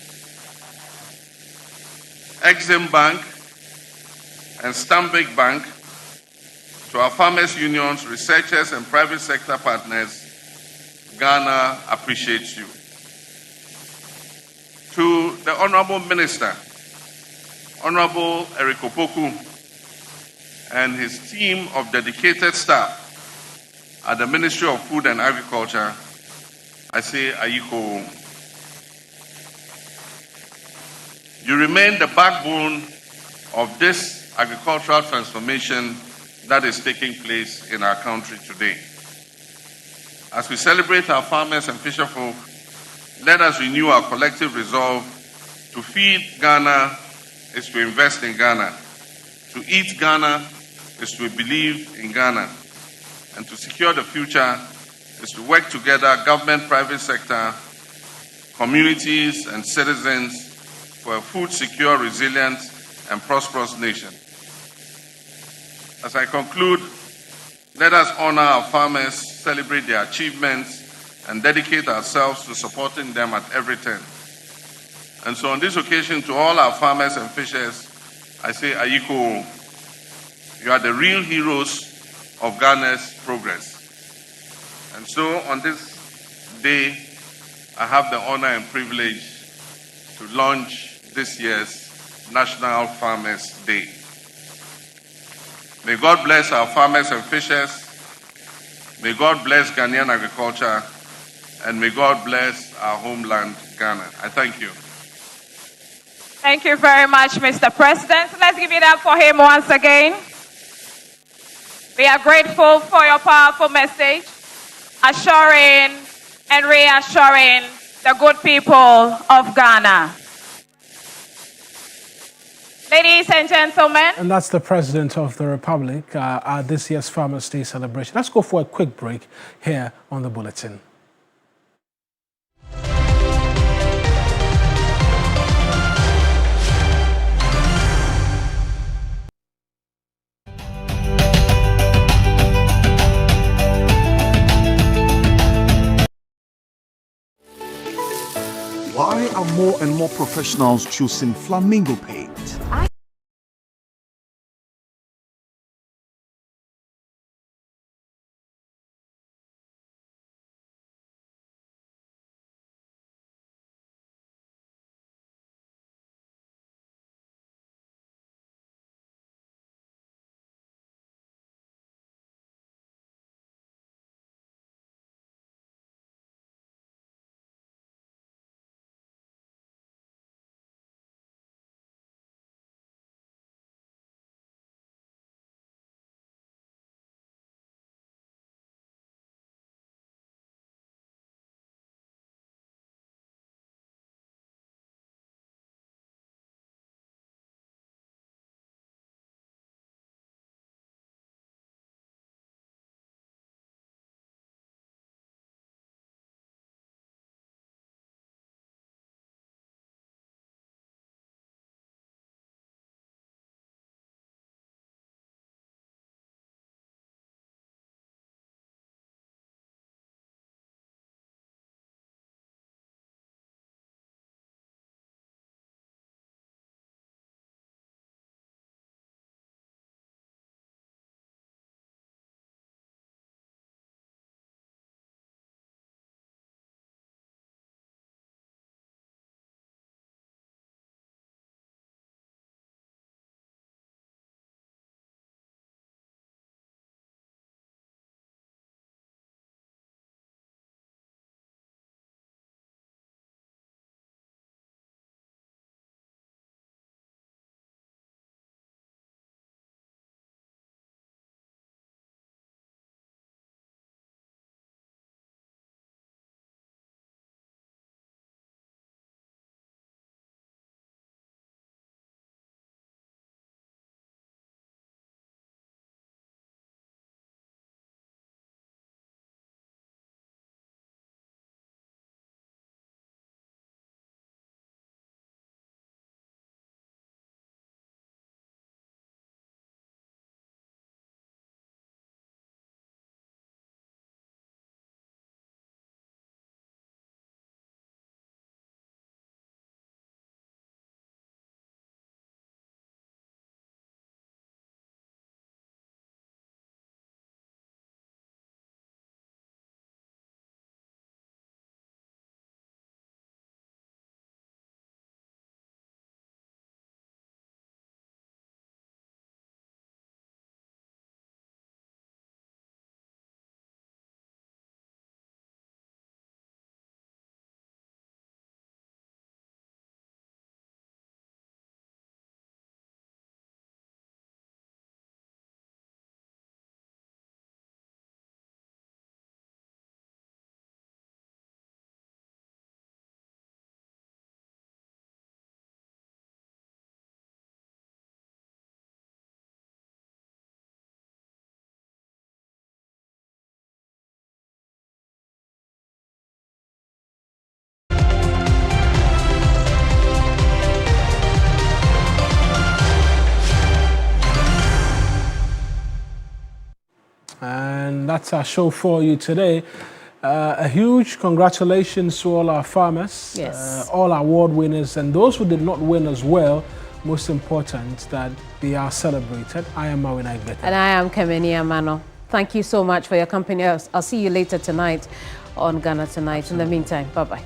Exim Bank, and Stanbic Bank, to our farmers' unions, researchers, and private sector partners, Ghana appreciates you. To the Honorable Minister, Honorable Eric Opoku, and his team of dedicated staff at the Ministry of Food and Agriculture, I say Ayiko. You remain the backbone of this agricultural transformation that is taking place in our country today. As we celebrate our farmers and fisherfolk, let us renew our collective resolve to feed Ghana is to invest in Ghana, to eat Ghana is to believe in Ghana, and to secure the future is to work together, government, private sector, communities, and citizens for a food secure, resilient, and prosperous nation. As I conclude, let us honor our farmers, celebrate their achievements, and dedicate ourselves to supporting them at every turn. And so on this occasion, to all our farmers and fishers, I say, Ayiko, you are the real heroes of Ghana's progress. And so on this day, I have the honor and privilege to launch this year's National Farmers Day. May God bless our farmers and fishers. May God bless Ghanaian agriculture. And may God bless our homeland, Ghana. I thank you. Thank you very much, Mr. President. Let's give it up for him once again. We are grateful for your powerful message, assuring and reassuring the good people of Ghana. Ladies and gentlemen. And that's the President of the Republic at this year's Farmers' Day celebration. Let's go for a quick break here on the Bulletin. Why are more and more professionals choosing Flamingo Paint? And that's our show for you today. A huge congratulations to all our farmers, Yes. all award winners, and those who did not win as well. Most important that they are celebrated. I am Mawina Igbete. And I am Kemeni Amano. Thank you so much for your company. I'll see you later tonight on Ghana Tonight. In the meantime, bye-bye.